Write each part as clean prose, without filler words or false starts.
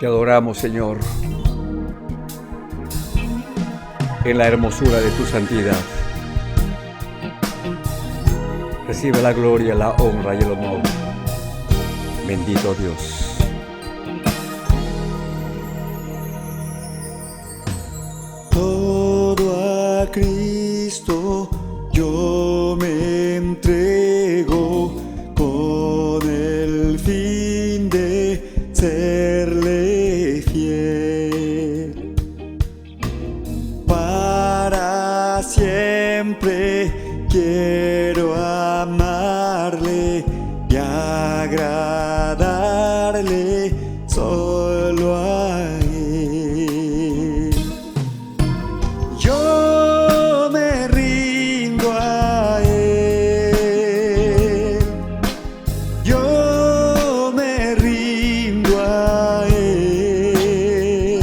Te adoramos, Señor, en la hermosura de tu santidad. Recibe la gloria, la honra y el honor. Bendito Dios. Todo a Cristo yo me entrego con el fin de serle fiel. Para siempre quiero amarle y agradarle solo a Él. Yo me rindo a Él. Yo me rindo a Él.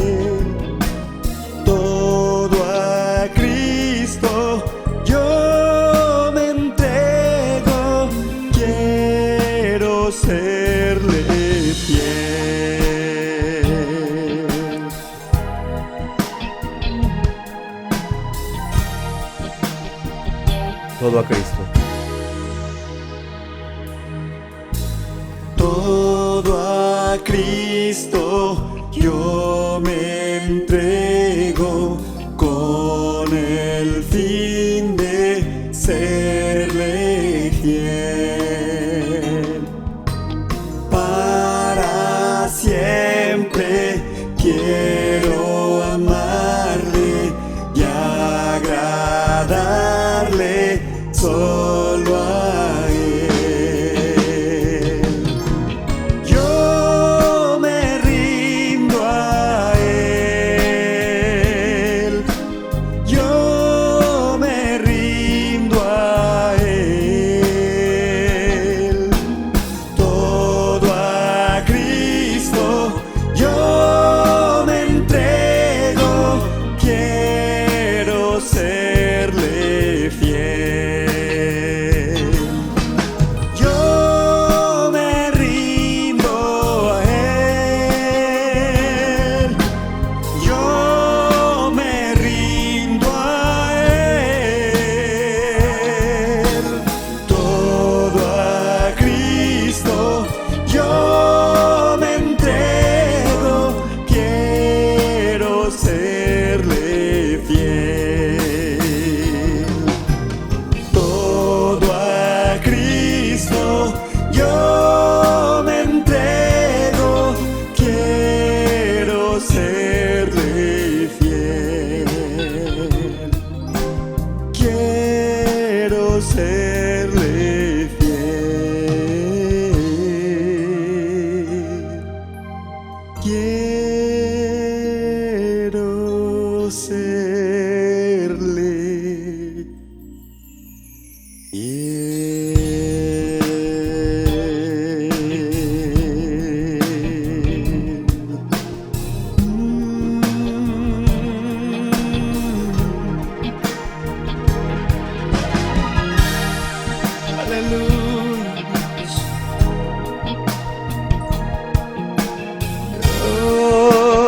Todo a Cristo yo me entrego. Quiero serle fiel. Todo a Cristo. Todo a Cristo yo me entrego con el fin de serle fiel. Para siempre quiero amarle y agradarle solo a Él. Yo me rindo a Él. Yo me rindo a Él. Todo a Cristo yo me entrego. Quiero serle fiel. Yo me rindo a Él. Yo me rindo a Él. Todo a Cristo yo me entrego. Quiero serle fiel. Todo a Cristo yo me entrego. Quiero serle fiel. Quiero serle fiel. Quiero serle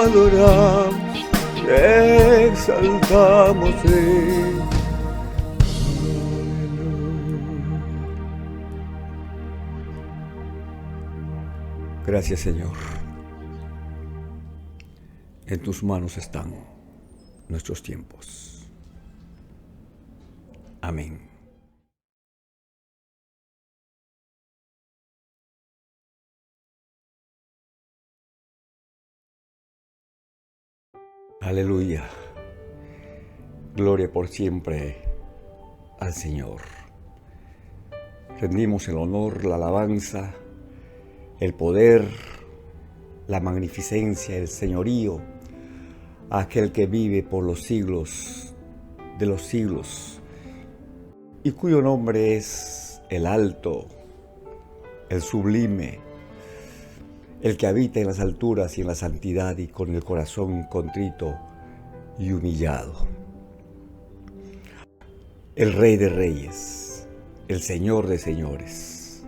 Adoramos, exaltamos. Gracias, Señor. En tus manos están nuestros tiempos. Amén. Aleluya. Gloria por siempre al Señor. Rendimos el honor, la alabanza, el poder, la magnificencia, el señorío a aquel que vive por los siglos de los siglos y cuyo nombre es el alto, el sublime, el que habita en las alturas y en la santidad y con el corazón contrito y humillado. El Rey de Reyes, el Señor de Señores,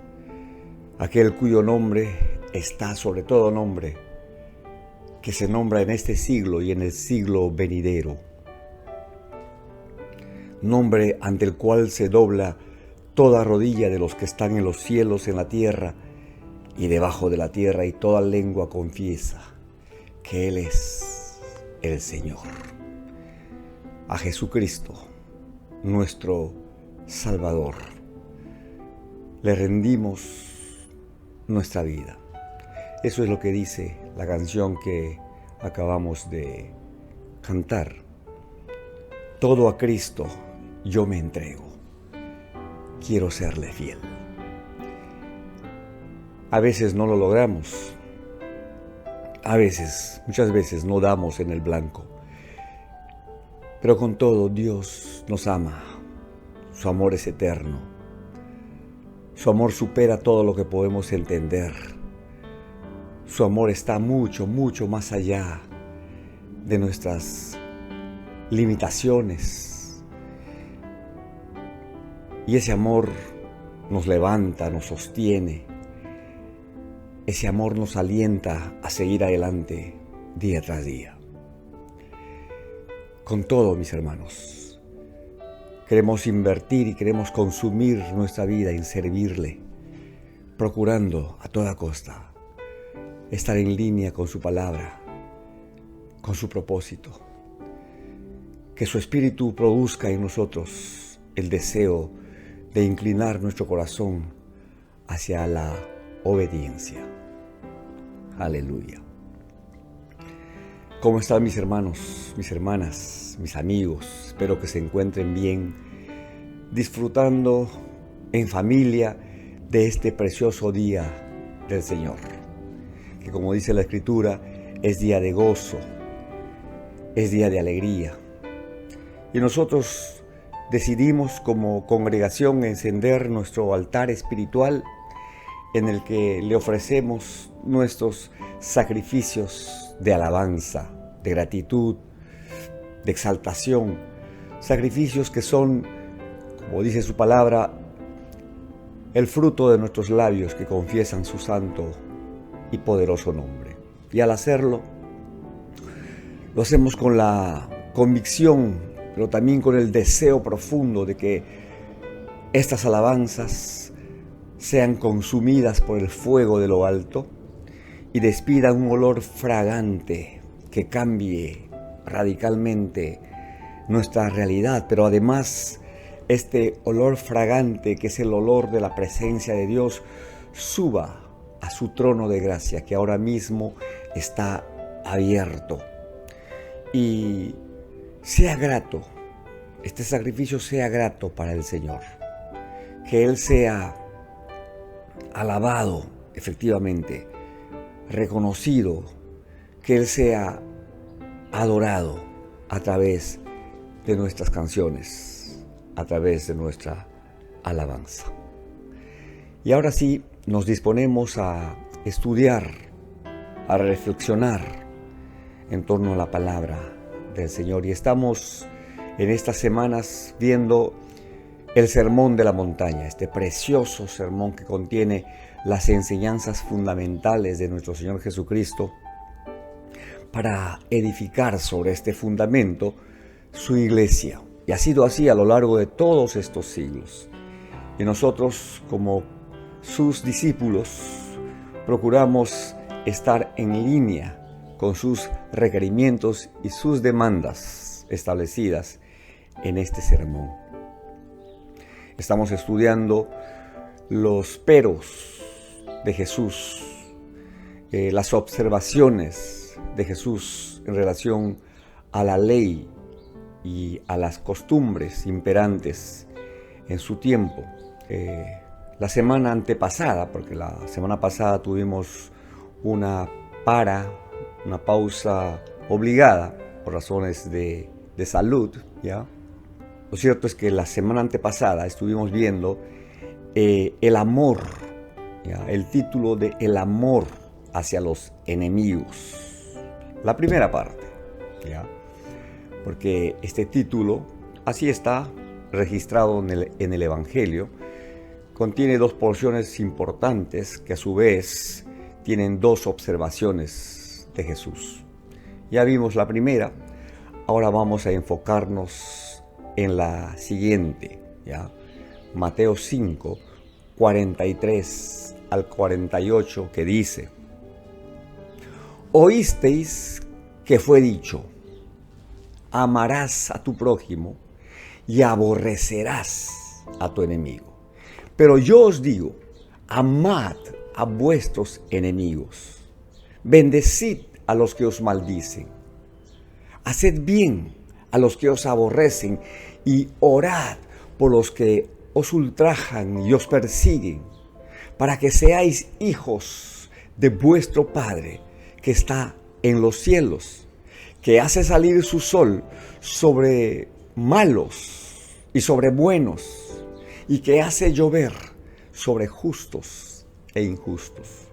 aquel cuyo nombre está sobre todo nombre, que se nombra en este siglo y en el siglo venidero. Nombre ante el cual se dobla toda rodilla de los que están en los cielos, en la tierra y debajo de la tierra, y toda lengua confiesa que Él es el Señor. A Jesucristo, nuestro Salvador, le rendimos nuestra vida. Eso es lo que dice la canción que acabamos de cantar. Todo a Cristo yo me entrego. Quiero serle fiel. A veces no lo logramos. Muchas veces no damos en el blanco. Pero con todo, Dios nos ama. Su amor es eterno. Su amor supera todo lo que podemos entender. Su amor está mucho, mucho más allá de nuestras limitaciones. Y ese amor nos levanta, nos sostiene. Ese amor nos alienta a seguir adelante día tras día. Con todo, mis hermanos, queremos invertir y queremos consumir nuestra vida en servirle, procurando a toda costa estar en línea con su palabra, con su propósito. Que su Espíritu produzca en nosotros el deseo de inclinar nuestro corazón hacia la obediencia. Aleluya. ¿Cómo están mis hermanos, mis hermanas, mis amigos? Espero que se encuentren bien, disfrutando en familia de este precioso día del Señor, que como dice la Escritura, es día de gozo, es día de alegría. Y nosotros decidimos como congregación encender nuestro altar espiritual en el que le ofrecemos nuestros sacrificios de alabanza, de gratitud, de exaltación, sacrificios que son, como dice su palabra, el fruto de nuestros labios que confiesan su santo y poderoso nombre. Y al hacerlo, lo hacemos con la convicción, pero también con el deseo profundo de que estas alabanzas sean consumidas por el fuego de lo alto y despidan un olor fragante que cambie radicalmente nuestra realidad, pero además este olor fragante, que es el olor de la presencia de Dios, suba a su trono de gracia, que ahora mismo está abierto, y sea grato, este sacrificio sea grato para el Señor, que Él sea alabado efectivamente, reconocido, que Él sea adorado a través de nuestras canciones, a través de nuestra alabanza. Y ahora sí, nos disponemos a estudiar, a reflexionar en torno a la palabra del Señor. Y estamos en estas semanas viendo el Sermón de la Montaña, este precioso sermón que contiene las enseñanzas fundamentales de nuestro Señor Jesucristo para edificar sobre este fundamento su iglesia. Y ha sido así a lo largo de todos estos siglos. Y nosotros, como sus discípulos, procuramos estar en línea con sus requerimientos y sus demandas establecidas en este sermón. Estamos estudiando los peros de Jesús, las observaciones de Jesús en relación a la ley y a las costumbres imperantes en su tiempo. La semana antepasada, porque la semana pasada tuvimos una pausa obligada por razones de salud, ¿ya? Lo cierto es que la semana antepasada estuvimos viendo el amor, ¿ya? El título de El amor hacia los enemigos. La primera parte, ¿ya? Porque este título, así está registrado en el Evangelio, contiene dos porciones importantes que a su vez tienen dos observaciones de Jesús. Ya vimos la primera, ahora vamos a enfocarnos en la siguiente, ¿ya? Mateo 5, 43 al 48, que dice: Oísteis que fue dicho, amarás a tu prójimo y aborrecerás a tu enemigo. Pero yo os digo, amad a vuestros enemigos, bendecid a los que os maldicen, haced bien a los que os aborrecen y orad por los que os ultrajan y os persiguen, para que seáis hijos de vuestro Padre que está en los cielos, que hace salir su sol sobre malos y sobre buenos, y que hace llover sobre justos e injustos.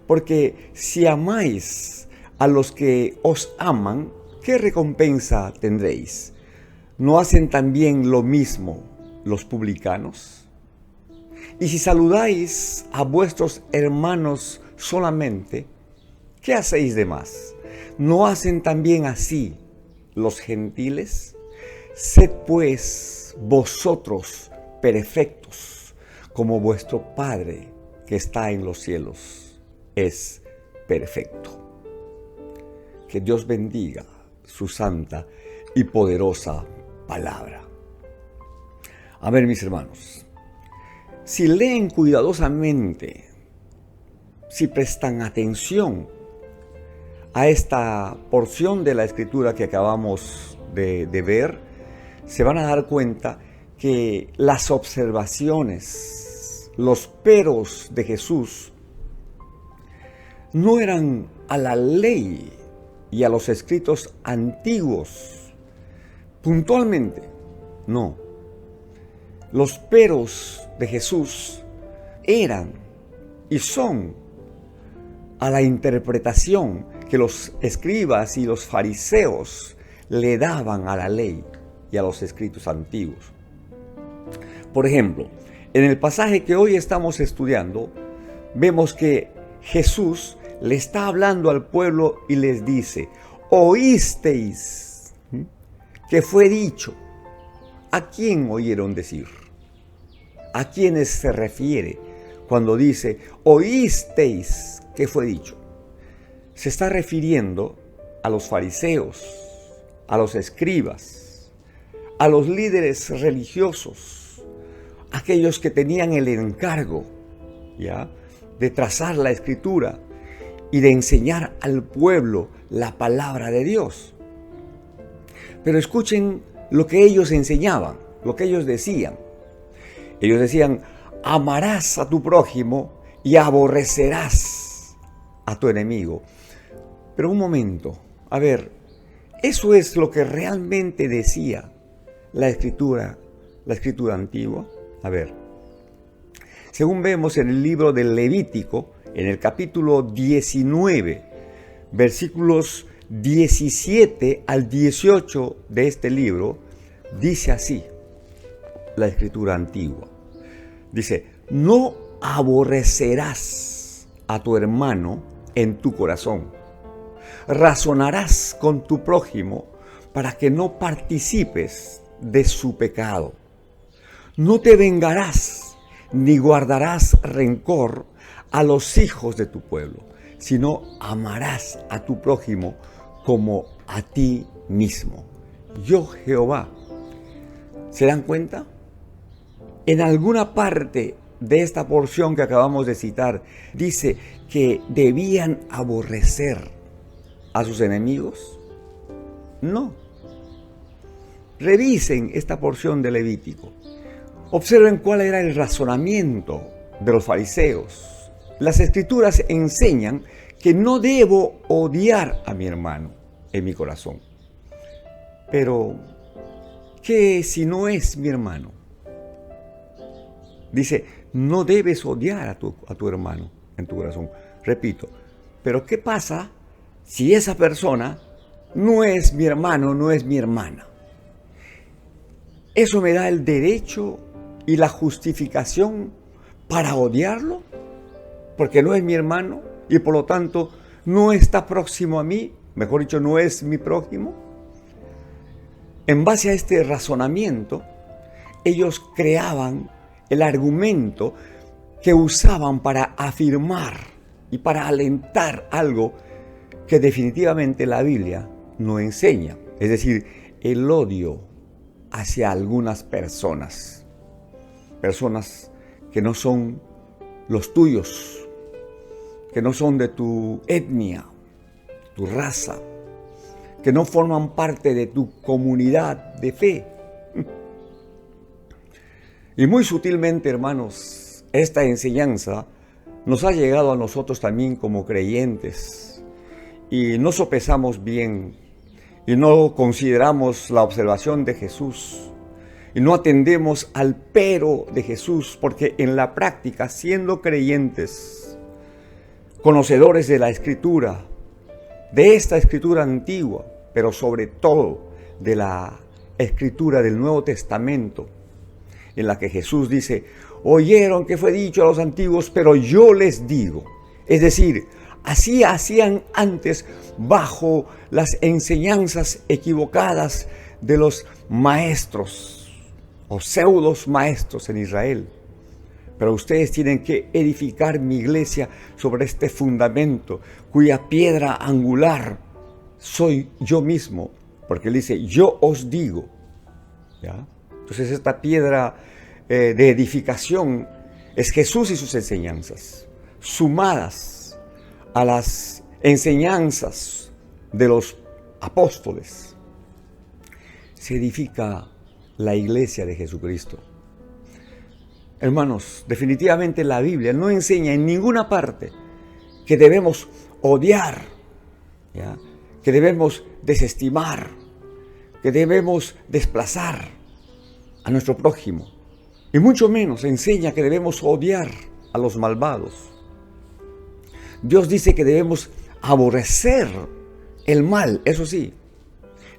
Porque si amáis a los que os aman, ¿qué recompensa tendréis? ¿No hacen también lo mismo los publicanos? Y si saludáis a vuestros hermanos solamente, ¿qué hacéis de más? ¿No hacen también así los gentiles? Sed pues vosotros perfectos, como vuestro Padre que está en los cielos es perfecto. Que Dios bendiga su santa y poderosa palabra. A ver, mis hermanos, si leen cuidadosamente, si prestan atención a esta porción de la Escritura que acabamos de ver, se van a dar cuenta que las observaciones, los peros de Jesús no eran a la ley y a los escritos antiguos puntualmente, no. Los peros de Jesús eran y son a la interpretación que los escribas y los fariseos le daban a la ley y a los escritos antiguos. Por ejemplo, en el pasaje que hoy estamos estudiando, vemos que Jesús le está hablando al pueblo y les dice: oísteis que fue dicho. ¿A quién oyeron decir? ¿A quiénes se refiere cuando dice oísteis que fue dicho? Se está refiriendo a los fariseos, a los escribas, a los líderes religiosos, aquellos que tenían el encargo, ¿ya?, de trazar la Escritura y de enseñar al pueblo la palabra de Dios. Pero escuchen lo que ellos enseñaban, lo que ellos decían. Ellos decían: amarás a tu prójimo y aborrecerás a tu enemigo. Pero un momento, a ver, ¿eso es lo que realmente decía la escritura antigua? A ver, según vemos en el libro del Levítico, en el capítulo 19, versículos 17 al 18 de este libro, dice así la escritura antigua. Dice: no aborrecerás a tu hermano en tu corazón. Razonarás con tu prójimo para que no participes de su pecado. No te vengarás ni guardarás rencor a los hijos de tu pueblo, sino amarás a tu prójimo como a ti mismo. Yo, Jehová. ¿Se dan cuenta? En alguna parte de esta porción que acabamos de citar, dice que debían aborrecer a sus enemigos. No. Revisen esta porción de Levítico. Observen cuál era el razonamiento de los fariseos. Las Escrituras enseñan que no debo odiar a mi hermano en mi corazón. Pero, ¿qué si no es mi hermano? Dice: no debes odiar a tu hermano en tu corazón. Repito, pero ¿qué pasa si esa persona no es mi hermano, no es mi hermana? ¿Eso me da el derecho y la justificación para odiarlo? Porque no es mi hermano y por lo tanto no está próximo a mí mejor dicho, no es mi prójimo. En base a este razonamiento, ellos creaban el argumento que usaban para afirmar y para alentar algo que definitivamente la Biblia no enseña. Es decir, el odio hacia algunas personas. Personas que no son los tuyos, que no son de tu etnia, tu raza, que no forman parte de tu comunidad de fe. Y muy sutilmente, hermanos, esta enseñanza nos ha llegado a nosotros también como creyentes. Y no sopesamos bien, y no consideramos la observación de Jesús, y no atendemos al pero de Jesús, porque en la práctica, siendo creyentes, conocedores de la Escritura, de esta Escritura antigua, pero sobre todo de la Escritura del Nuevo Testamento, en la que Jesús dice, oyeron que fue dicho a los antiguos, pero yo les digo. Es decir, así hacían antes bajo las enseñanzas equivocadas de los maestros o pseudos maestros en Israel. Pero ustedes tienen que edificar mi iglesia sobre este fundamento, cuya piedra angular soy yo mismo, porque él dice, yo os digo. ¿Ya? Entonces esta piedra de edificación es Jesús y sus enseñanzas, sumadas a las enseñanzas de los apóstoles. Se edifica la iglesia de Jesucristo. Hermanos, definitivamente la Biblia no enseña en ninguna parte que debemos odiar, ¿ya? Que debemos desestimar, que debemos desplazar a nuestro prójimo. Y mucho menos enseña que debemos odiar a los malvados. Dios dice que debemos aborrecer el mal, eso sí.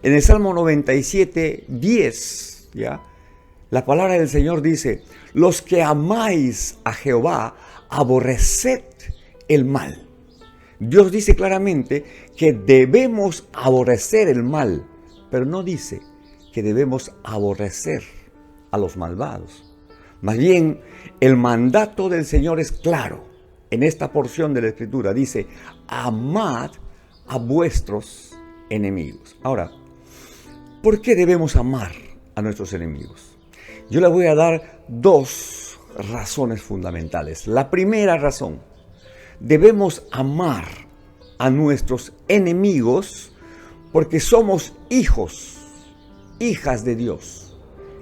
En el Salmo 97, 10, ¿ya? La palabra del Señor dice, los que amáis a Jehová, aborreced el mal. Dios dice claramente que debemos aborrecer el mal, pero no dice que debemos aborrecer a los malvados. Más bien, el mandato del Señor es claro. En esta porción de la Escritura dice, amad a vuestros enemigos. Ahora, ¿por qué debemos amar a nuestros enemigos? Yo le voy a dar dos razones fundamentales. La primera razón, debemos amar a nuestros enemigos porque somos hijos, hijas de Dios.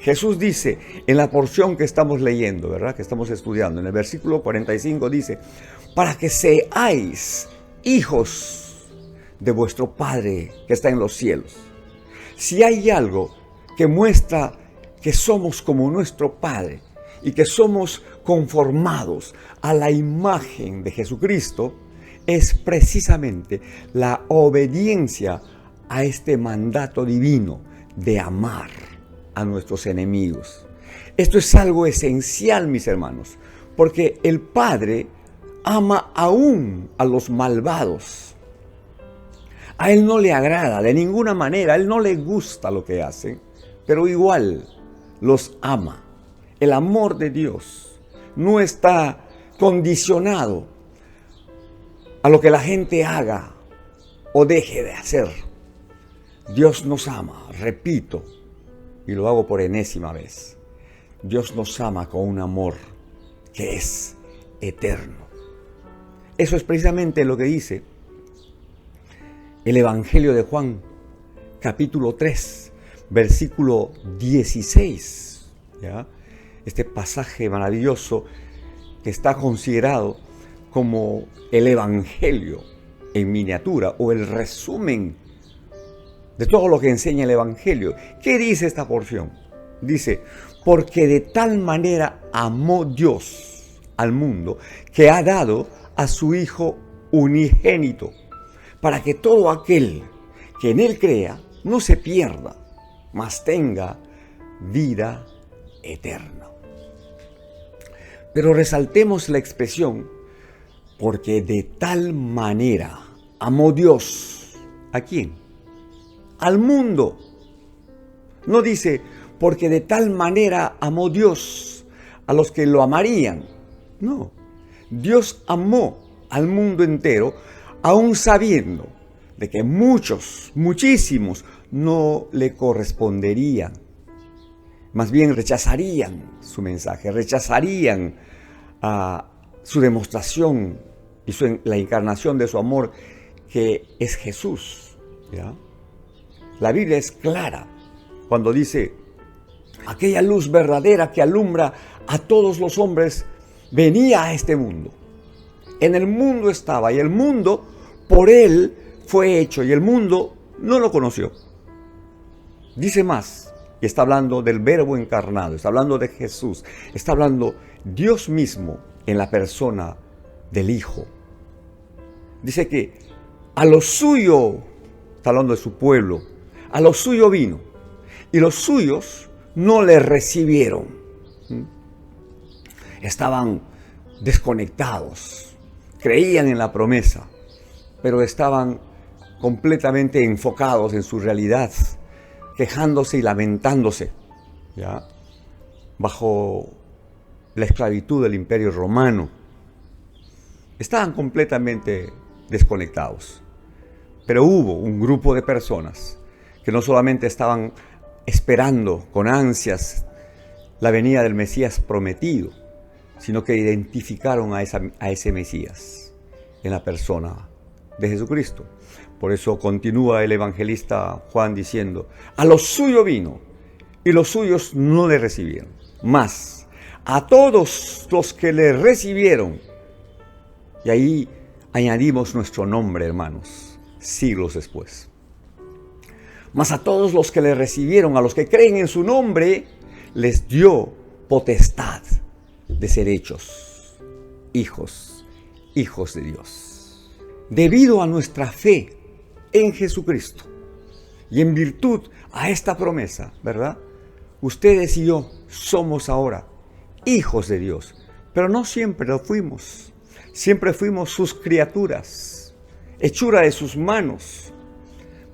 Jesús dice en la porción que estamos leyendo, ¿verdad? Que estamos estudiando, en el versículo 45 dice, para que seáis hijos de vuestro Padre que está en los cielos. Si hay algo que muestra que somos como nuestro Padre y que somos conformados a la imagen de Jesucristo, es precisamente la obediencia a este mandato divino de amar a nuestros enemigos. Esto es algo esencial, mis hermanos, porque el Padre ama aún a los malvados. A Él no le agrada de ninguna manera, a Él no le gusta lo que hacen, pero igual los ama. El amor de Dios no está condicionado a lo que la gente haga o deje de hacer. Dios nos ama, repito, y lo hago por enésima vez. Dios nos ama con un amor que es eterno. Eso es precisamente lo que dice el Evangelio de Juan, capítulo 3, versículo 16. ¿Ya? Este pasaje maravilloso que está considerado como el Evangelio en miniatura o el resumen de todo lo que enseña el Evangelio. ¿Qué dice esta porción? Dice, porque de tal manera amó Dios al mundo que ha dado a su Hijo unigénito, para que todo aquel que en Él crea no se pierda, mas tenga vida eterna. Pero resaltemos la expresión, porque de tal manera amó Dios ¿A quién? Al mundo. No dice, porque de tal manera amó Dios a los que lo amarían. No, Dios amó al mundo entero, aun sabiendo de que muchos, muchísimos, no le corresponderían. Más bien rechazarían su mensaje, rechazarían su demostración y la encarnación de su amor, que es Jesús. ¿Ya? La Biblia es clara cuando dice, aquella luz verdadera que alumbra a todos los hombres venía a este mundo. En el mundo estaba, y el mundo por él fue hecho, y el mundo no lo conoció. Dice más, y está hablando del Verbo encarnado, está hablando de Jesús, está hablando Dios mismo en la persona del Hijo. Dice que a lo suyo, está hablando de su pueblo, a lo suyo vino, y los suyos no le recibieron. Estaban desconectados, creían en la promesa, pero estaban completamente enfocados en su realidad, quejándose y lamentándose, ¿ya? Bajo la esclavitud del Imperio Romano. Estaban completamente desconectados. Pero hubo un grupo de personas que no solamente estaban esperando con ansias la venida del Mesías prometido, sino que identificaron a ese Mesías en la persona de Jesucristo. Por eso continúa el evangelista Juan diciendo, a lo suyo vino, y los suyos no le recibieron. Mas a todos los que le recibieron, y ahí añadimos nuestro nombre, hermanos, siglos después. Mas a todos los que le recibieron, a los que creen en su nombre, les dio potestad de ser hechos hijos de Dios. Debido a nuestra fe en Jesucristo y en virtud a esta promesa, ¿verdad? Ustedes y yo somos ahora hijos de Dios, pero no siempre lo fuimos. Siempre fuimos sus criaturas, hechura de sus manos,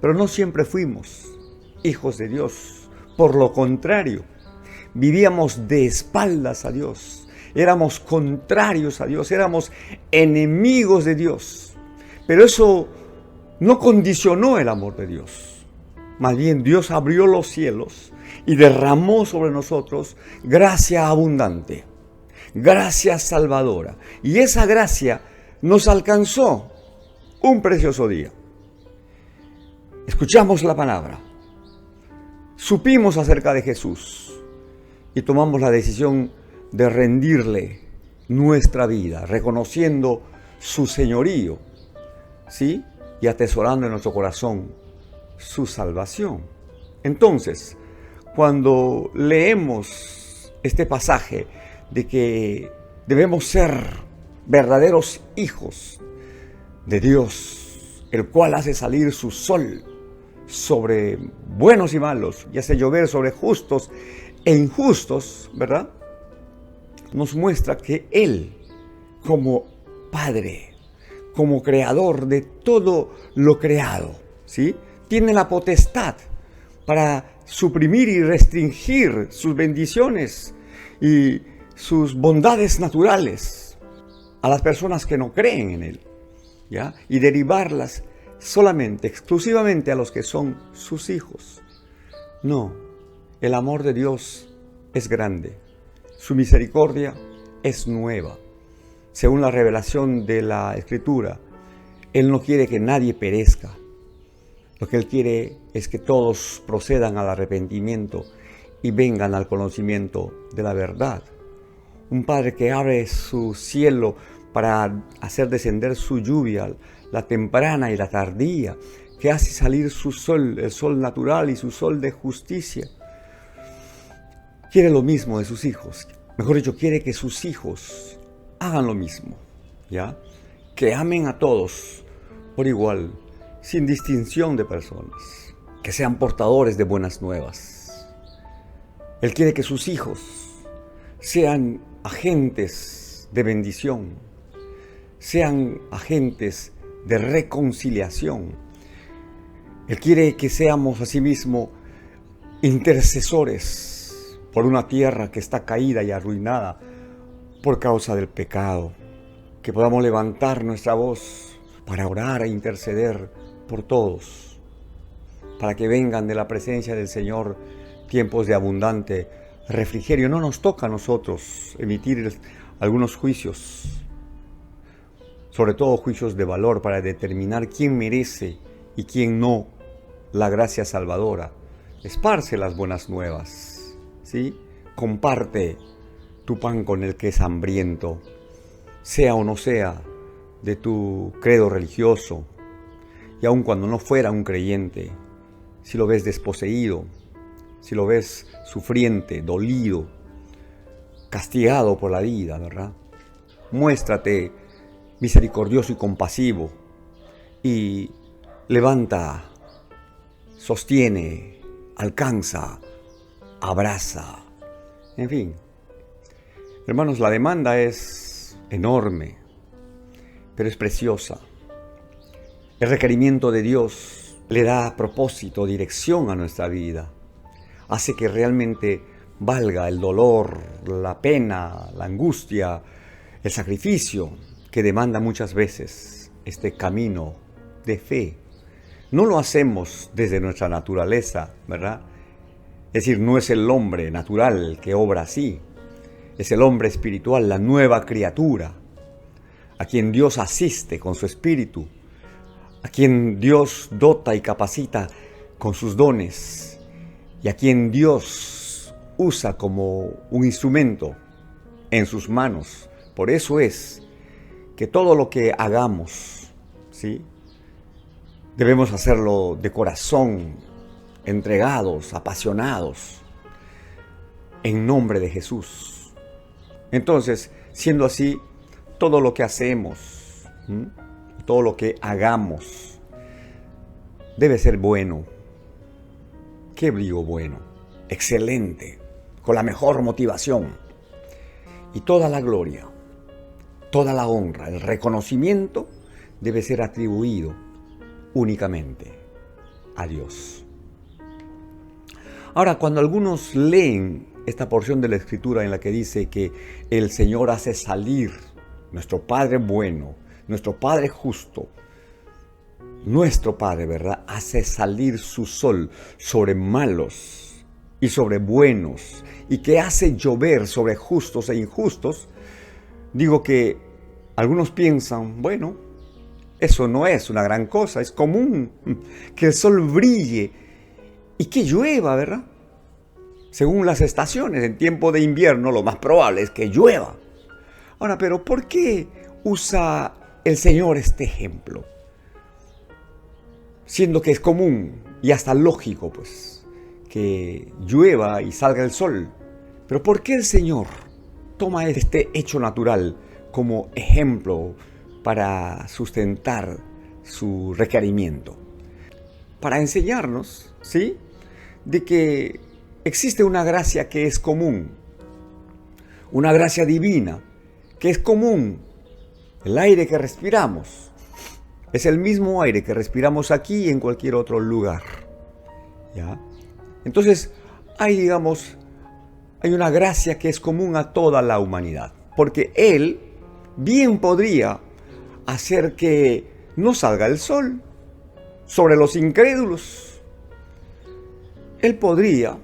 pero no siempre fuimos hijos de Dios. Por lo contrario, vivíamos de espaldas a Dios, éramos contrarios a Dios, éramos enemigos de Dios. Pero eso no condicionó el amor de Dios. Más bien Dios abrió los cielos y derramó sobre nosotros gracia abundante, gracia salvadora. Y esa gracia nos alcanzó un precioso día. Escuchamos la palabra, supimos acerca de Jesús y tomamos la decisión de rendirle nuestra vida, reconociendo su señorío, ¿sí? Y atesorando en nuestro corazón su salvación. Entonces, cuando leemos este pasaje de que debemos ser verdaderos hijos de Dios, el cual hace salir su sol sobre buenos y malos, y hace llover sobre justos e injustos, ¿verdad? Nos muestra que Él, como Padre, como creador de todo lo creado, ¿sí?, tiene la potestad para suprimir y restringir sus bendiciones y sus bondades naturales a las personas que no creen en Él, ¿ya? Y derivarlas solamente, exclusivamente a los que son sus hijos. No, el amor de Dios es grande, su misericordia es nueva. Según la revelación de la Escritura, Él no quiere que nadie perezca. Lo que Él quiere es que todos procedan al arrepentimiento y vengan al conocimiento de la verdad. Un Padre que abre su cielo para hacer descender su lluvia, la temprana y la tardía, que hace salir su sol, el sol natural y su sol de justicia. Quiere lo mismo de sus hijos. Mejor dicho, quiere que sus hijos hagan lo mismo, ¿ya? Que amen a todos por igual, sin distinción de personas, que sean portadores de buenas nuevas. Él quiere que sus hijos sean agentes de bendición, sean agentes de reconciliación. Él quiere que seamos asimismo intercesores por una tierra que está caída y arruinada por causa del pecado. Que podamos levantar nuestra voz para orar e interceder por todos, para que vengan de la presencia del Señor tiempos de abundante refrigerio. No nos toca a nosotros emitir algunos juicios, sobre todo juicios de valor, para determinar quién merece y quién no la gracia salvadora. Esparce las buenas nuevas, ¿sí? Comparte tu pan con el que es hambriento, sea o no sea de tu credo religioso, y aun cuando no fuera un creyente, si lo ves desposeído, si lo ves sufriente, dolido, castigado por la vida, ¿verdad? Muéstrate misericordioso y compasivo y levanta, sostiene, alcanza, abraza. En fin, hermanos, la demanda es enorme, pero es preciosa. El requerimiento de Dios le da propósito, dirección a nuestra vida. Hace que realmente valga el dolor, la pena, la angustia, el sacrificio que demanda muchas veces este camino de fe. No lo hacemos desde nuestra naturaleza, ¿verdad? Es decir, no es el hombre natural que obra así. Es el hombre espiritual, la nueva criatura, a quien Dios asiste con su espíritu, a quien Dios dota y capacita con sus dones, y a quien Dios usa como un instrumento en sus manos. Por eso es que todo lo que hagamos, ¿sí?, debemos hacerlo de corazón, entregados, apasionados, en nombre de Jesús. Entonces, siendo así, todo lo que hacemos, todo lo que hagamos, debe ser bueno. ¿Qué digo bueno? Excelente, con la mejor motivación. Y toda la gloria, toda la honra, el reconocimiento debe ser atribuido únicamente a Dios. Ahora, cuando algunos leen esta porción de la Escritura en la que dice que el Señor hace salir, nuestro Padre bueno, nuestro Padre justo, nuestro Padre, ¿verdad?, hace salir su sol sobre malos y sobre buenos, y que hace llover sobre justos e injustos, digo que algunos piensan, bueno, eso no es una gran cosa, es común que el sol brille y que llueva, ¿verdad? Según las estaciones, en tiempo de invierno lo más probable es que llueva. Ahora, pero ¿por qué usa el Señor este ejemplo? Siendo que es común y hasta lógico, pues, que llueva y salga el sol. Pero ¿por qué el Señor toma este hecho natural como ejemplo para sustentar su requerimiento? Para enseñarnos, ¿sí?, de que existe una gracia que es común, una gracia divina que es común. El aire que respiramos es el mismo aire que respiramos aquí y en cualquier otro lugar, ¿ya? Entonces, hay una gracia que es común a toda la humanidad, porque Él bien podría hacer que no salga el sol sobre los incrédulos. Él podría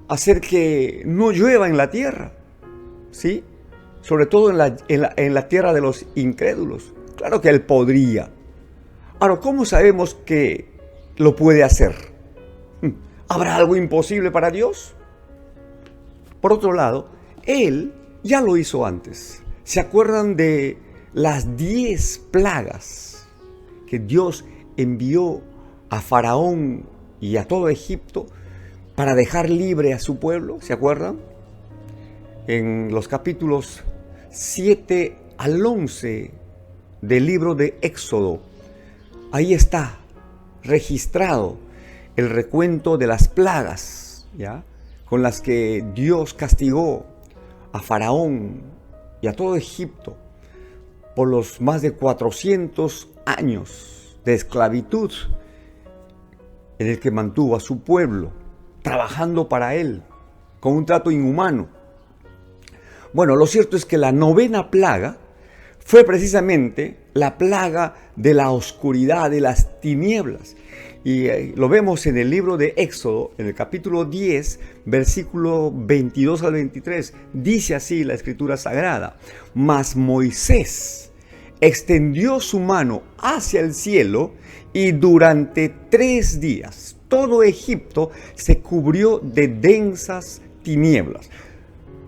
hacer que no llueva en la tierra, ¿sí?, sobre todo en la tierra de los incrédulos. Claro que Él podría. Ahora, ¿cómo sabemos que lo puede hacer? ¿Habrá algo imposible para Dios? Por otro lado, Él ya lo hizo antes. ¿Se acuerdan de las 10 plagas que Dios envió a Faraón y a todo Egipto para dejar libre a su pueblo? ¿Se acuerdan? En los capítulos 7 al 11 del libro de Éxodo, ahí está registrado el recuento de las plagas, ¿ya?, con las que Dios castigó a Faraón y a todo Egipto por los más de 400 años de esclavitud en el que mantuvo a su pueblo, trabajando para él, con un trato inhumano. Bueno, lo cierto es que la 9ª plaga fue precisamente la plaga de la oscuridad, de las tinieblas. Y lo vemos en el libro de Éxodo, en el capítulo 10, versículo 22 al 23. Dice así la Escritura Sagrada: Mas Moisés extendió su mano hacia el cielo y durante 3 días todo Egipto se cubrió de densas tinieblas.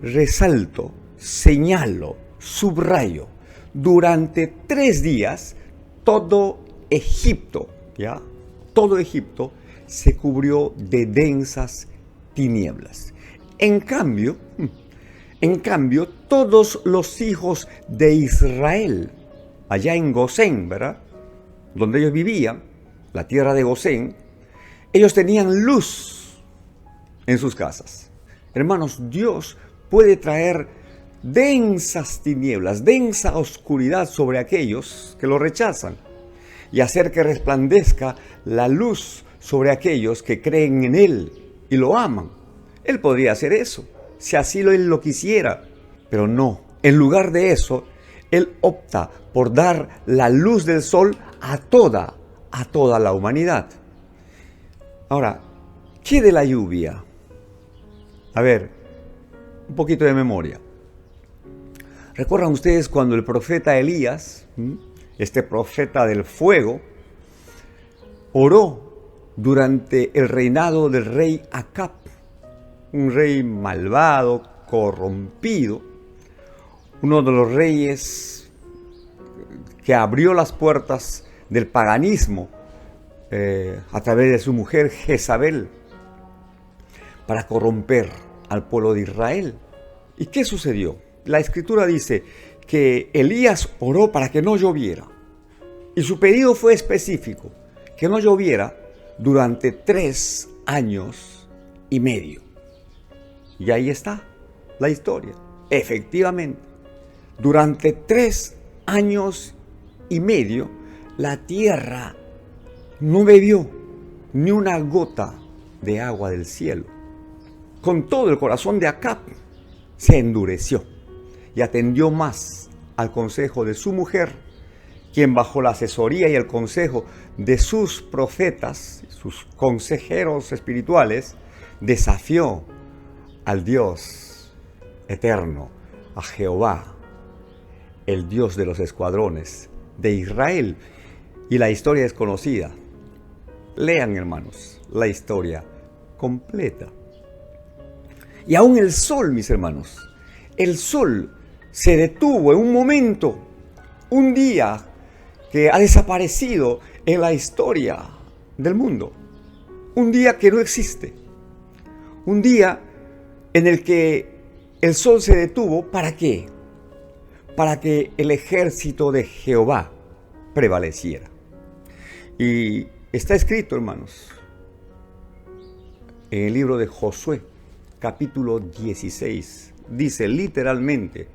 Resalto, señalo, subrayo. Durante 3 días todo Egipto, ¿ya? Todo Egipto se cubrió de densas tinieblas. En cambio, todos los hijos de Israel, allá en Gosén, ¿verdad?, donde ellos vivían, la tierra de Gosén, ellos tenían luz en sus casas. Hermanos, Dios puede traer densas tinieblas, densa oscuridad sobre aquellos que lo rechazan y hacer que resplandezca la luz sobre aquellos que creen en Él y lo aman. Él podría hacer eso, si así Él lo quisiera, pero no. En lugar de eso, Él opta por dar la luz del sol a toda la humanidad. Ahora, ¿qué de la lluvia? A ver, un poquito de memoria. ¿Recuerdan ustedes cuando el profeta Elías, este profeta del fuego, oró durante el reinado del rey Acab, un rey malvado, corrompido, uno de los reyes que abrió las puertas del paganismo a través de su mujer Jezabel para corromper al pueblo de Israel? ¿Y qué sucedió? La Escritura dice que Elías oró para que no lloviera. Y su pedido fue específico: que no lloviera durante 3 años y medio. Y ahí está la historia. Efectivamente, durante 3 años y medio, la tierra no bebió ni una gota de agua del cielo. Con todo, el corazón de Acab se endureció y atendió más al consejo de su mujer, quien bajo la asesoría y el consejo de sus profetas, sus consejeros espirituales, desafió al Dios eterno, a Jehová, el Dios de los escuadrones de Israel. Y la historia es conocida. Lean, hermanos, la historia completa. Y aún el sol, mis hermanos, el sol se detuvo en un momento, un día que ha desaparecido en la historia del mundo. Un día que no existe. Un día en el que el sol se detuvo. ¿Para qué? Para que el ejército de Jehová prevaleciera. Y está escrito, hermanos, en el libro de Josué, capítulo 16, dice literalmente: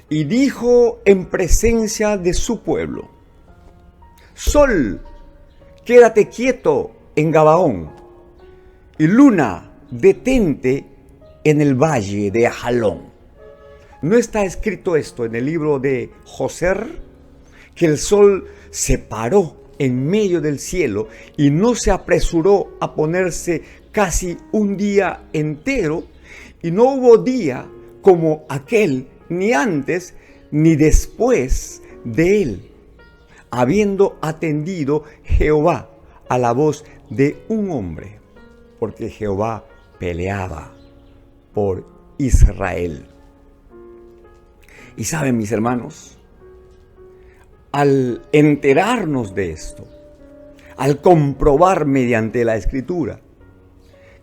y dijo en presencia de su pueblo: Sol, quédate quieto en Gabaón, y luna, detente en el valle de Ajalón. ¿No está escrito esto en el libro de Joser? Que el sol se paró en medio del cielo y no se apresuró a ponerse casi un día entero, y no hubo día como aquel, ni antes ni después de él, habiendo atendido Jehová a la voz de un hombre, porque Jehová peleaba por Israel. Y saben, mis hermanos, al enterarnos de esto, al comprobar mediante la Escritura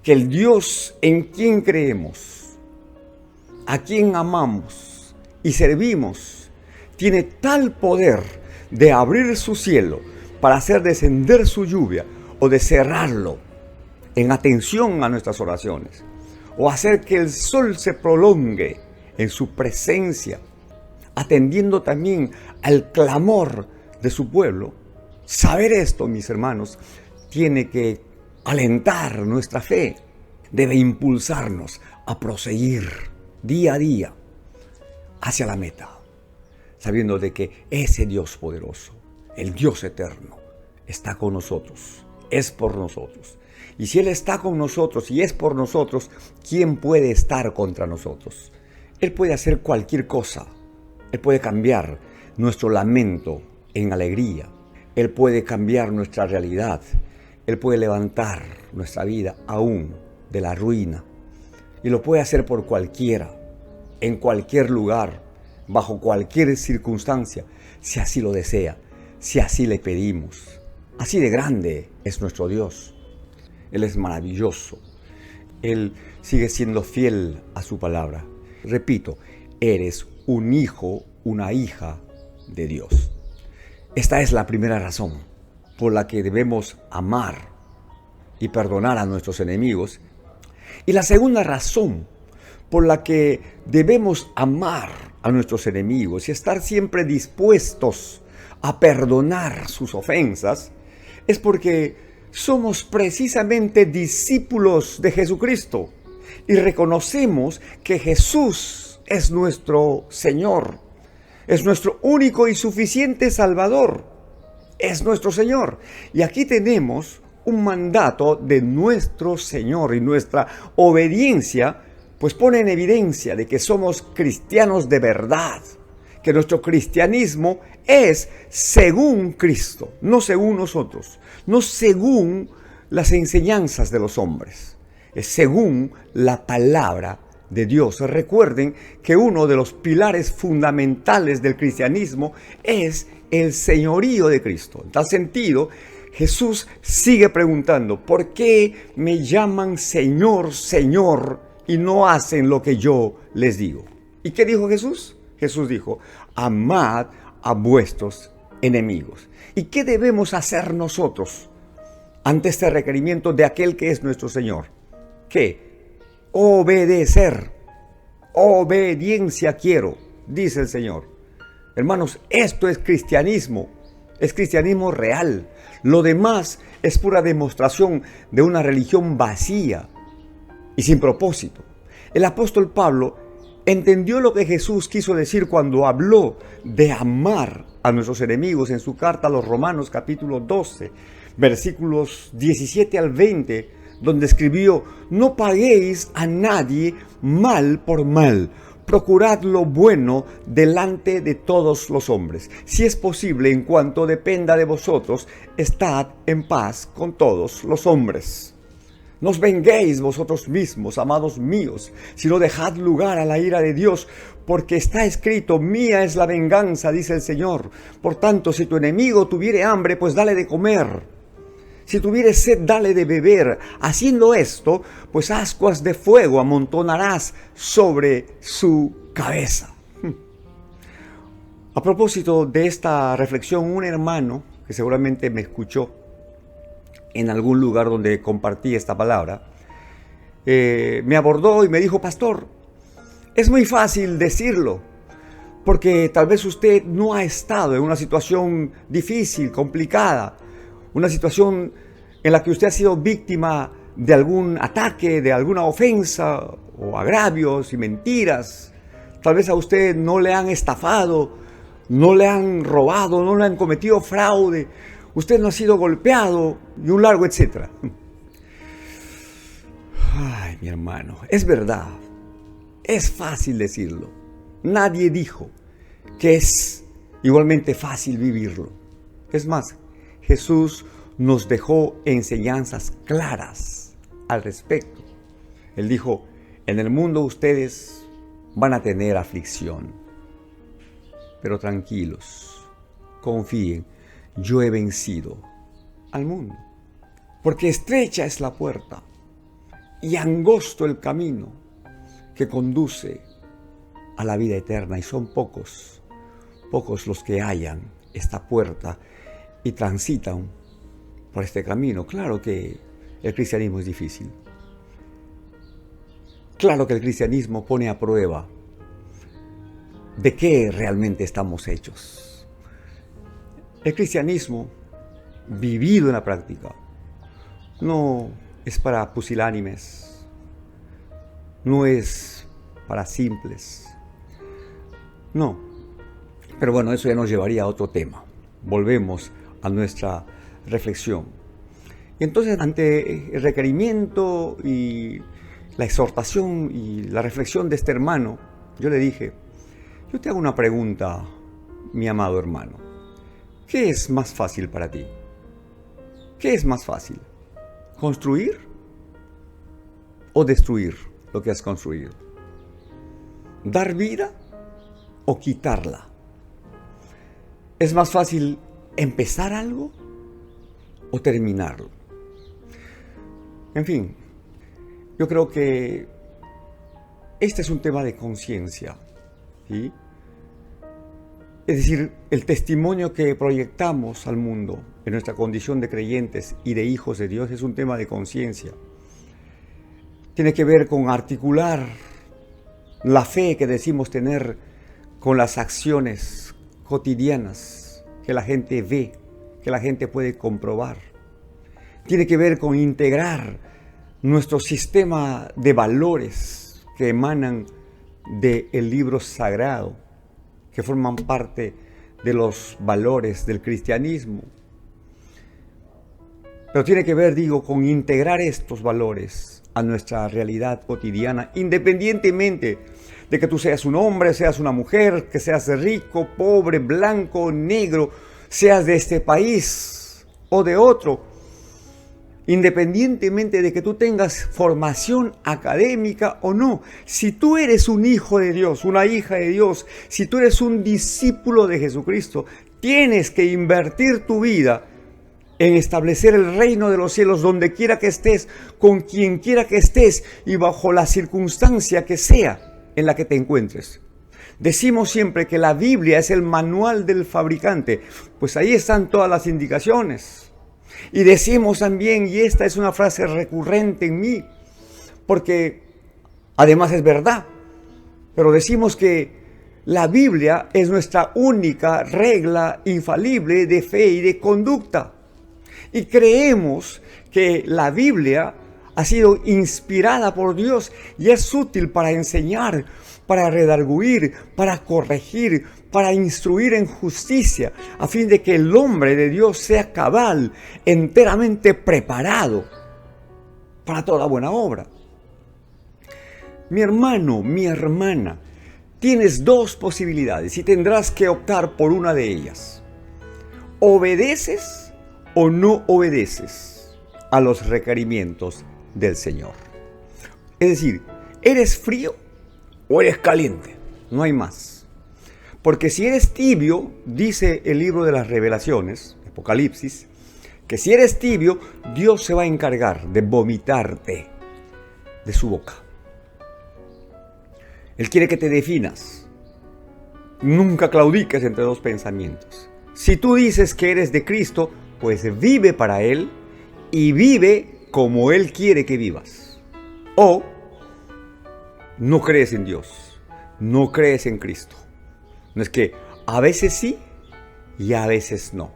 que el Dios en quien creemos, a quien amamos y servimos, tiene tal poder de abrir su cielo para hacer descender su lluvia, o de cerrarlo en atención a nuestras oraciones, o hacer que el sol se prolongue en su presencia, atendiendo también al clamor de su pueblo. Saber esto, mis hermanos, tiene que alentar nuestra fe, debe impulsarnos a proseguir día a día hacia la meta, sabiendo de que ese Dios poderoso, el Dios eterno, está con nosotros, es por nosotros. Y si Él está con nosotros y es por nosotros, ¿quién puede estar contra nosotros? Él puede hacer cualquier cosa. Él puede cambiar nuestro lamento en alegría. Él puede cambiar nuestra realidad. Él puede levantar nuestra vida aún de la ruina. Y lo puede hacer por cualquiera, en cualquier lugar, bajo cualquier circunstancia, si así lo desea, si así le pedimos. Así de grande es nuestro Dios. Él es maravilloso. Él sigue siendo fiel a su palabra. Repito, eres un hijo, una hija de Dios. Esta es la primera razón por la que debemos amar y perdonar a nuestros enemigos. Y la segunda razón por la que debemos amar a nuestros enemigos y estar siempre dispuestos a perdonar sus ofensas es porque somos precisamente discípulos de Jesucristo y reconocemos que Jesús es nuestro Señor, es nuestro único y suficiente Salvador, es nuestro Señor. Y aquí tenemos un mandato de nuestro Señor y nuestra obediencia pues pone en evidencia de que somos cristianos de verdad, que nuestro cristianismo es según Cristo, no según nosotros, no según las enseñanzas de los hombres, es según la palabra de Dios. Recuerden que uno de los pilares fundamentales del cristianismo es el señorío de Cristo. En tal sentido, Jesús sigue preguntando, ¿por qué me llaman Señor, Señor, y no hacen lo que yo les digo? ¿Y qué dijo Jesús? Jesús dijo, amad a vuestros enemigos. ¿Y qué debemos hacer nosotros ante este requerimiento de aquel que es nuestro Señor? ¿Qué? Obedecer. Obediencia quiero, dice el Señor. Hermanos, esto es cristianismo real. Lo demás es pura demostración de una religión vacía y sin propósito. El apóstol Pablo entendió lo que Jesús quiso decir cuando habló de amar a nuestros enemigos en su carta a los Romanos capítulo 12, versículos 17 al 20, donde escribió, no paguéis a nadie mal por mal, procurad lo bueno delante de todos los hombres. Si es posible, en cuanto dependa de vosotros, estad en paz con todos los hombres. No os venguéis vosotros mismos, amados míos, sino dejad lugar a la ira de Dios, porque está escrito, mía es la venganza, dice el Señor. Por tanto, si tu enemigo tuviere hambre, pues dale de comer. Si tuviere sed, dale de beber. Haciendo esto, pues ascuas de fuego amontonarás sobre su cabeza. A propósito de esta reflexión, un hermano que seguramente me escuchó en algún lugar donde compartí esta palabra, me abordó y me dijo, pastor, es muy fácil decirlo, porque tal vez usted no ha estado en una situación difícil, complicada, una situación en la que usted ha sido víctima de algún ataque, de alguna ofensa o agravios y mentiras. Tal vez a usted no le han estafado, no le han robado, no le han cometido fraude, usted no ha sido golpeado y un largo etcétera. Ay, mi hermano, es verdad, es fácil decirlo. Nadie dijo que es igualmente fácil vivirlo. Es más, Jesús nos dejó enseñanzas claras al respecto. Él dijo, en el mundo ustedes van a tener aflicción, pero tranquilos, confíen, yo he vencido al mundo. Porque estrecha es la puerta y angosto el camino que conduce a la vida eterna, y son pocos los que hallan esta puerta y transitan por este camino. Claro que el cristianismo es difícil. Claro que el cristianismo pone a prueba de qué realmente estamos hechos. El cristianismo, vivido en la práctica, no es para pusilánimes, no es para simples, no. Pero bueno, eso ya nos llevaría a otro tema. Volvemos a nuestra reflexión. Y entonces, ante el requerimiento y la exhortación y la reflexión de este hermano, yo le dije, yo te hago una pregunta, mi amado hermano. ¿Qué es más fácil para ti? ¿Qué es más fácil? ¿Construir o destruir lo que has construido? ¿Dar vida o quitarla? ¿Es más fácil empezar algo o terminarlo? En fin, yo creo que este es un tema de conciencia, ¿sí? Es decir, el testimonio que proyectamos al mundo en nuestra condición de creyentes y de hijos de Dios es un tema de conciencia. Tiene que ver con articular la fe que decimos tener con las acciones cotidianas que la gente ve, que la gente puede comprobar. Tiene que ver con integrar nuestro sistema de valores que emanan del libro sagrado, que forman parte de los valores del cristianismo. Pero tiene que ver, digo, con integrar estos valores a nuestra realidad cotidiana, independientemente de que tú seas un hombre, seas una mujer, que seas rico, pobre, blanco, negro, seas de este país o de otro. Independientemente de que tú tengas formación académica o no, si tú eres un hijo de Dios, una hija de Dios, si tú eres un discípulo de Jesucristo, tienes que invertir tu vida en establecer el reino de los cielos donde quiera que estés, con quien quiera que estés y bajo la circunstancia que sea en la que te encuentres. Decimos siempre que la Biblia es el manual del fabricante, pues ahí están todas las indicaciones. Y decimos también, y esta es una frase recurrente en mí, porque además es verdad, pero decimos que la Biblia es nuestra única regla infalible de fe y de conducta. Y creemos que la Biblia ha sido inspirada por Dios y es útil para enseñar, para redarguir, para corregir, para instruir en justicia, a fin de que el hombre de Dios sea cabal, enteramente preparado para toda buena obra. Mi hermano, mi hermana, tienes dos posibilidades y tendrás que optar por una de ellas. ¿Obedeces o no obedeces a los requerimientos del Señor? Es decir, ¿eres frío o eres caliente? No hay más. Porque si eres tibio, dice el libro de las Revelaciones, Apocalipsis, que si eres tibio, Dios se va a encargar de vomitarte de su boca. Él quiere que te definas. Nunca claudiques entre dos pensamientos. Si tú dices que eres de Cristo, pues vive para Él y vive como Él quiere que vivas. O no crees en Dios, no crees en Cristo. No es que a veces sí y a veces no.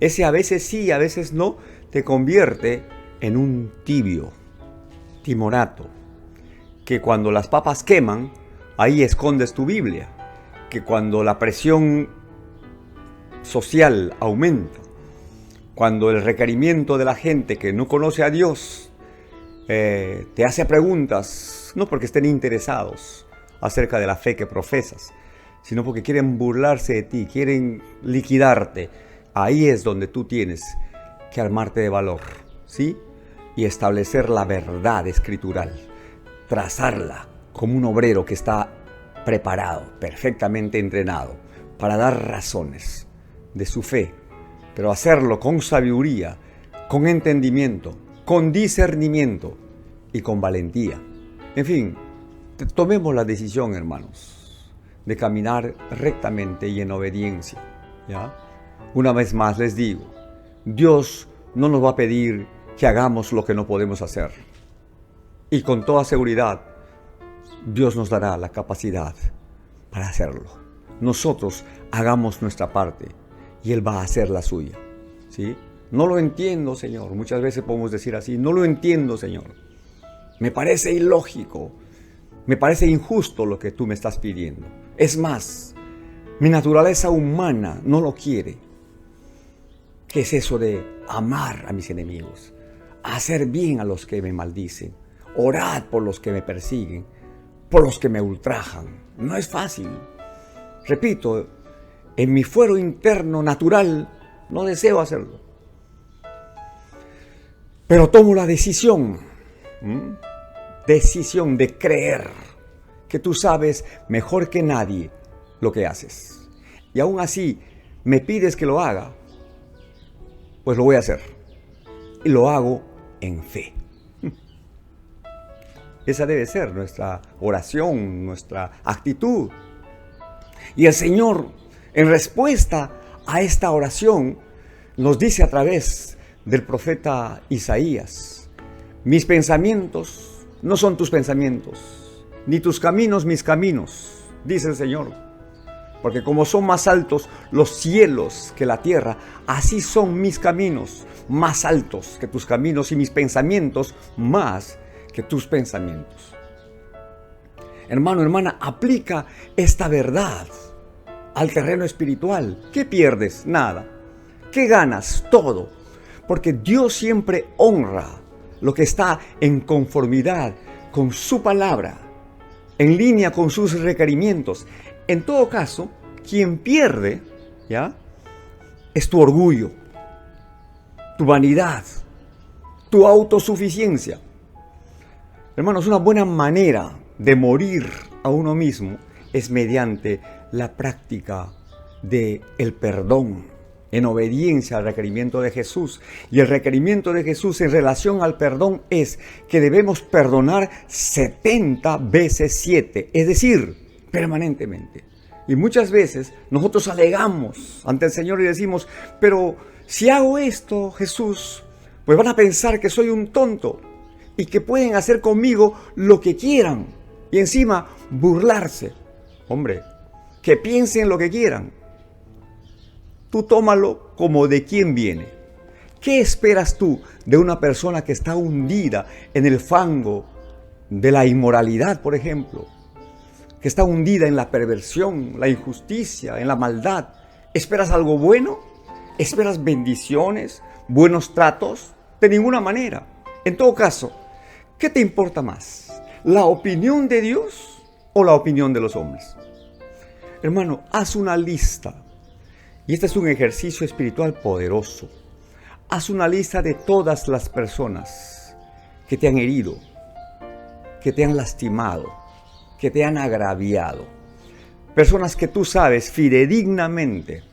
Ese a veces sí y a veces no te convierte en un tibio, timorato, que cuando las papas queman, ahí escondes tu Biblia, que cuando la presión social aumenta, cuando el requerimiento de la gente que no conoce a Dios te hace preguntas, no porque estén interesados acerca de la fe que profesas, sino porque quieren burlarse de ti, quieren liquidarte. Ahí es donde tú tienes que armarte de valor, ¿sí? Y establecer la verdad escritural, trazarla como un obrero que está preparado, perfectamente entrenado, para dar razones de su fe, pero hacerlo con sabiduría, con entendimiento, con discernimiento y con valentía. En fin, tomemos la decisión, hermanos, de caminar rectamente y en obediencia, ¿ya? Una vez más les digo, Dios no nos va a pedir que hagamos lo que no podemos hacer. Y con toda seguridad, Dios nos dará la capacidad para hacerlo. Nosotros hagamos nuestra parte y Él va a hacer la suya, ¿sí? No lo entiendo, Señor. Muchas veces podemos decir así, no lo entiendo, Señor. Me parece ilógico, me parece injusto lo que tú me estás pidiendo. Es más, mi naturaleza humana no lo quiere. ¿Qué es eso de amar a mis enemigos? Hacer bien a los que me maldicen, orar por los que me persiguen, por los que me ultrajan. No es fácil. Repito, en mi fuero interno natural no deseo hacerlo. Pero tomo la decisión de creer que tú sabes mejor que nadie lo que haces. Y aún así me pides que lo haga, pues lo voy a hacer. Y lo hago en fe. Esa debe ser nuestra oración, nuestra actitud. Y el Señor, en respuesta a esta oración, nos dice a través del profeta Isaías: mis pensamientos no son tus pensamientos, ni tus caminos mis caminos, dice el Señor. Porque como son más altos los cielos que la tierra, así son mis caminos más altos que tus caminos y mis pensamientos más que tus pensamientos. Hermano, hermana, aplica esta verdad al terreno espiritual. ¿Qué pierdes? Nada. ¿Qué ganas? Todo. Porque Dios siempre honra lo que está en conformidad con su palabra, en línea con sus requerimientos. En todo caso, quien pierde, ¿ya?, es tu orgullo, tu vanidad, tu autosuficiencia. Hermanos, una buena manera de morir a uno mismo es mediante la práctica del perdón, en obediencia al requerimiento de Jesús. Y el requerimiento de Jesús en relación al perdón es que debemos perdonar 70 veces 7, es decir, permanentemente. Y muchas veces nosotros alegamos ante el Señor y decimos: pero si hago esto, Jesús, pues van a pensar que soy un tonto y que pueden hacer conmigo lo que quieran y encima burlarse. Hombre, que piensen lo que quieran. Tú tómalo como de quién viene. ¿Qué esperas tú de una persona que está hundida en el fango de la inmoralidad, por ejemplo? Que está hundida en la perversión, la injusticia, en la maldad. ¿Esperas algo bueno? ¿Esperas bendiciones, buenos tratos? De ninguna manera. En todo caso, ¿qué te importa más? ¿La opinión de Dios o la opinión de los hombres? Hermano, haz una lista. Y este es un ejercicio espiritual poderoso. Haz una lista de todas las personas que te han herido, que te han lastimado, que te han agraviado. Personas que tú sabes fidedignamente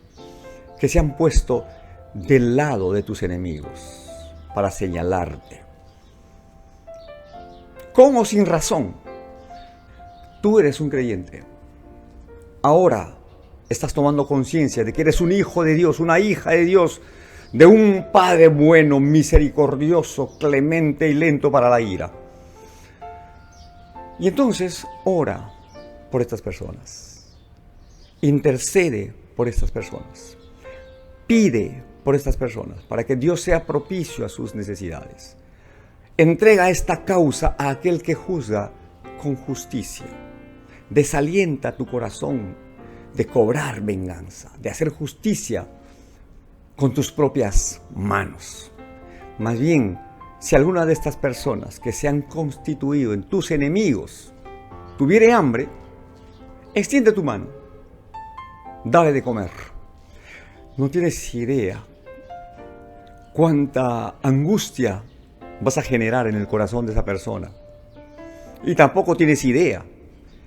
que se han puesto del lado de tus enemigos para señalarte. Con o sin razón, tú eres un creyente. Ahora estás tomando conciencia de que eres un hijo de Dios, una hija de Dios, de un Padre bueno, misericordioso, clemente y lento para la ira. Y entonces ora por estas personas. Intercede por estas personas. Pide por estas personas para que Dios sea propicio a sus necesidades. Entrega esta causa a aquel que juzga con justicia. Desalienta tu corazón de cobrar venganza, de hacer justicia con tus propias manos. Más bien, si alguna de estas personas que se han constituido en tus enemigos tuviere hambre, extiende tu mano, dale de comer. No tienes idea cuánta angustia vas a generar en el corazón de esa persona. Y tampoco tienes idea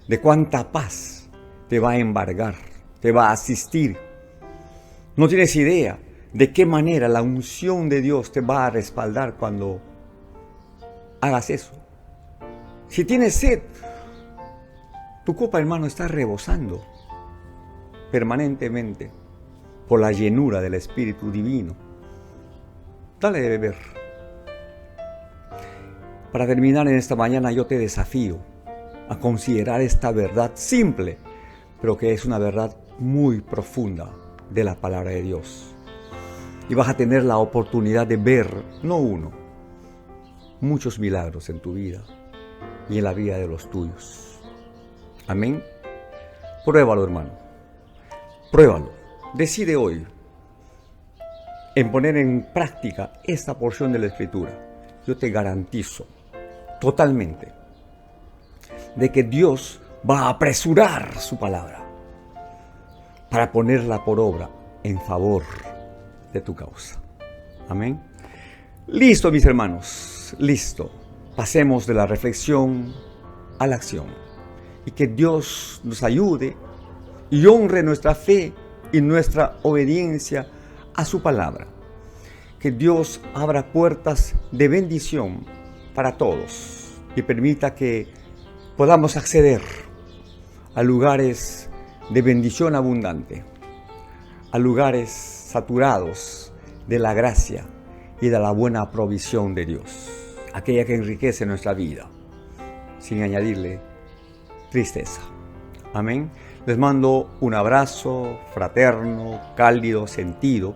de cuánta paz te va a embargar, te va a asistir. No tienes idea de qué manera la unción de Dios te va a respaldar cuando hagas eso. Si tienes sed, tu copa, hermano, está rebosando permanentemente por la llenura del Espíritu Divino. Dale de beber. Para terminar en esta mañana, yo te desafío a considerar esta verdad simple, pero que es una verdad muy profunda de la palabra de Dios. y vas a tener la oportunidad de ver, no uno, muchos milagros en tu vida y en la vida de los tuyos. Amén. Pruébalo, hermano. Pruébalo. Decide hoy en poner en práctica esta porción de la Escritura. Yo te garantizo totalmente de que Dios va a apresurar su palabra para ponerla por obra en favor de tu causa. Amén. Listo, mis hermanos. Listo. Pasemos de la reflexión a la acción. Y que Dios nos ayude y honre nuestra fe y nuestra obediencia a su palabra. Que Dios abra puertas de bendición para todos y permita que podamos acceder a lugares de bendición abundante, a lugares saturados de la gracia y de la buena provisión de Dios, aquella que enriquece nuestra vida, sin añadirle tristeza. Amén. Les mando un abrazo fraterno, cálido, sentido,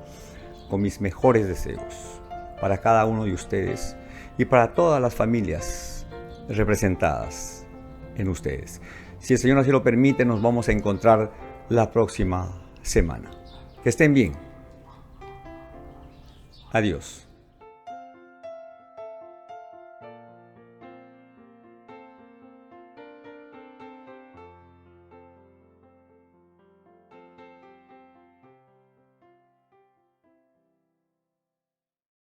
con mis mejores deseos para cada uno de ustedes y para todas las familias representadas en ustedes. Si el Señor así lo permite, nos vamos a encontrar la próxima semana. Que estén bien. Adiós.